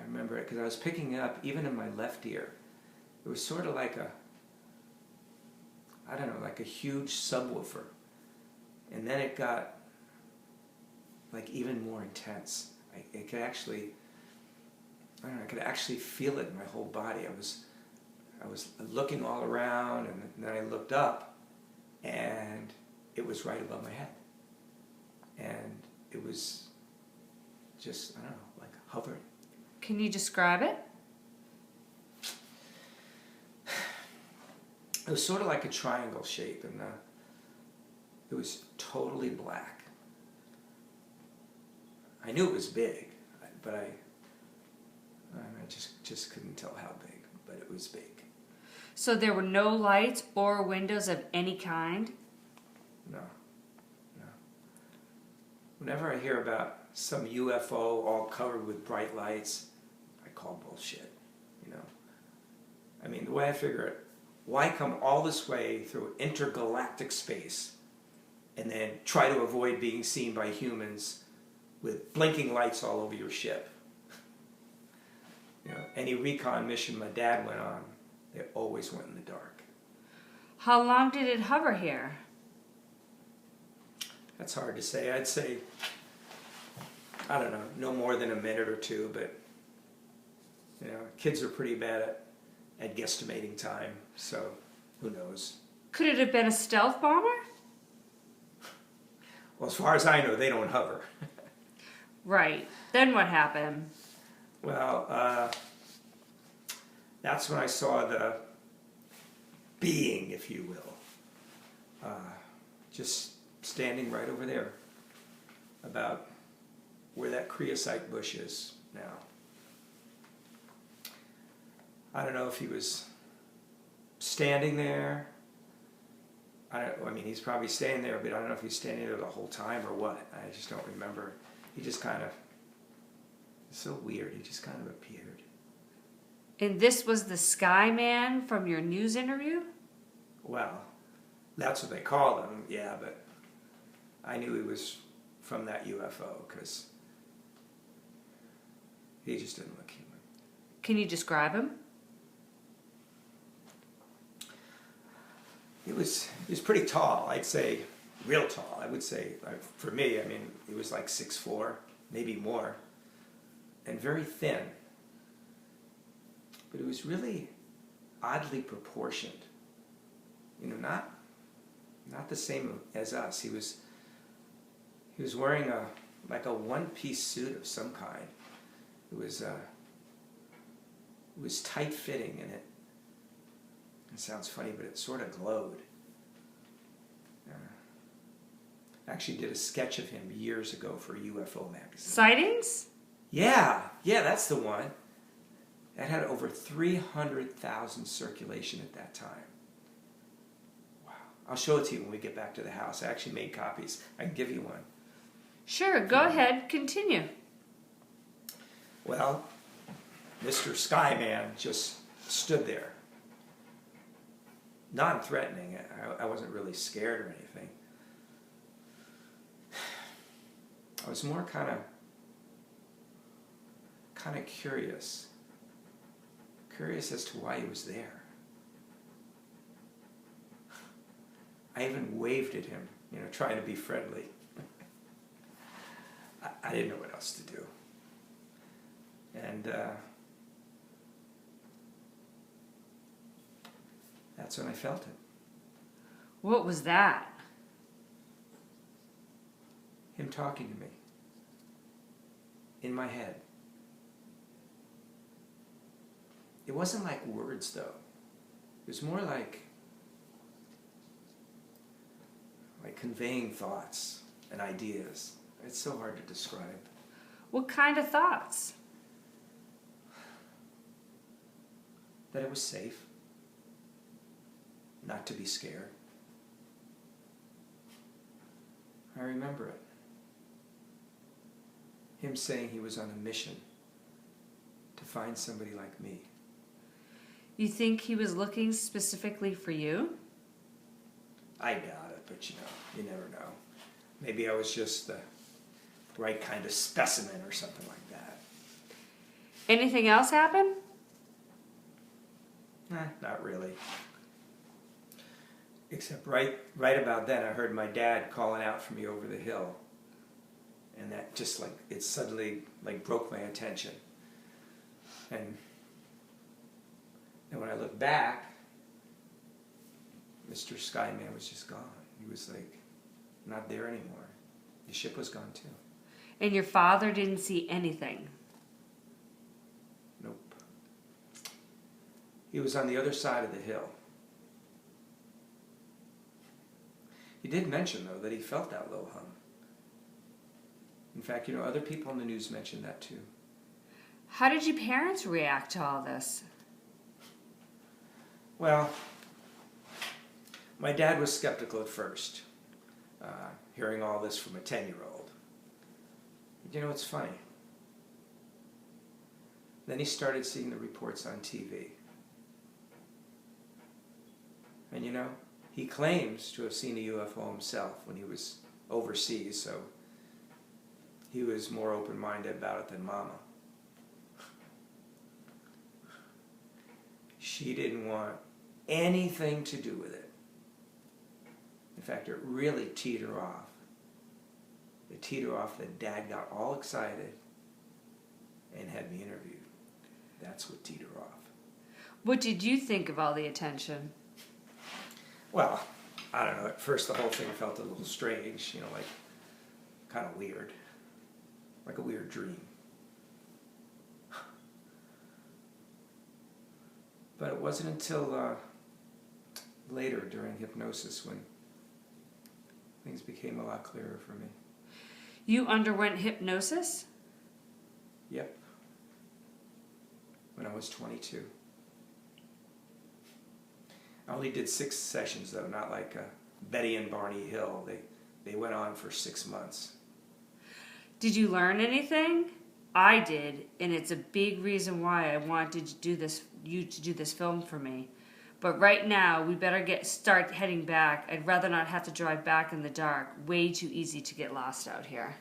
remember it because I was picking it up even in my left ear. It was sort of like I don't know, like a huge subwoofer. And then it got like even more intense. I could actually, I don't know, I could actually feel it in my whole body. I was looking all around, and then I looked up, and it was right above my head. And it was just, I don't know, like hovering. Can you describe it? It was sort of like a triangle shape, and it was totally black. I knew it was big, but I just couldn't tell how big, but it was big. So there were no lights or windows of any kind? No. Whenever I hear about some UFO all covered with bright lights, I call bullshit, you know. I mean, the way I figure it, why come all this way through intergalactic space and then try to avoid being seen by humans with blinking lights all over your ship? You know, any recon mission my dad went on, they always went in the dark. How long did it hover here? That's hard to say. I'd say, I don't know, no more than a minute or two, but, you know, kids are pretty bad at guesstimating time, so who knows. Could it have been a stealth bomber? Well, as far as I know, they don't hover. Right. Then what happened? Well, that's when I saw the being, if you will, just standing right over there, about where that creosote bush is now. I don't know if he was standing there. I mean, he's probably standing there, but I don't know if he's standing there the whole time or what. I just don't remember. He just kind of, it's so weird, he just kind of appeared. And this was the Skyman from your news interview? Well, that's what they called him, yeah, but I knew he was from that UFO because he just didn't look human. Can you describe him? He was pretty tall, I'd say, real tall. I would say, for me, I mean, he was like 6'4", maybe more, and very thin. But he was really oddly proportioned. You know, not the same as us. He was wearing like a one-piece suit of some kind. It was tight-fitting, and it sounds funny, but it sort of glowed. I actually did a sketch of him years ago for UFO magazine. Sightings? Yeah, that's the one. That had over 300,000 circulation at that time. Wow. I'll show it to you when we get back to the house. I actually made copies. I can give you one. Sure, go ahead. Continue. Well, Mr. Skyman just stood there. Non-threatening. I wasn't really scared or anything. I was more kind of curious. Curious as to why he was there. I even waved at him, you know, trying to be friendly. I didn't know what else to do. And that's when I felt it. What was that? Him talking to me. In my head. It wasn't like words, though. It was more like conveying thoughts and ideas. It's so hard to describe. What kind of thoughts? That it was safe. Not to be scared. I remember it. Him saying he was on a mission to find somebody like me. You think he was looking specifically for you? I doubt it, but you know, you never know. Maybe I was just the right kind of specimen or something like that. Anything else happen? Not really. Except right about then, I heard my dad calling out for me over the hill. And that just like, it suddenly like broke my attention. And when I looked back, Mr. Skyman was just gone. He was like, not there anymore. The ship was gone too. And your father didn't see anything? Nope. He was on the other side of the hill. He did mention, though, that he felt that low hum. In fact, other people in the news mentioned that too. How did your parents react to all this? Well, my dad was skeptical at first, hearing all this from a 10-year-old. It's funny. Then he started seeing the reports on TV. And he claims to have seen a UFO himself when he was overseas, so he was more open-minded about it than Mama. She didn't want anything to do with it. In fact, it really teed her off. It teed her off that Dad got all excited and had me interviewed. That's what teed her off. What did you think of all the attention? Well, I don't know. At first, the whole thing felt a little strange, like kind of weird. Like a weird dream. But it wasn't until later during hypnosis when things became a lot clearer for me. You underwent hypnosis? Yep. When I was 22. I only did 6 sessions, though, not like Betty and Barney Hill. They went on for 6 months. Did you learn anything? I did, and it's a big reason why I wanted you to do this film for me. But right now, we better start heading back. I'd rather not have to drive back in the dark. Way too easy to get lost out here.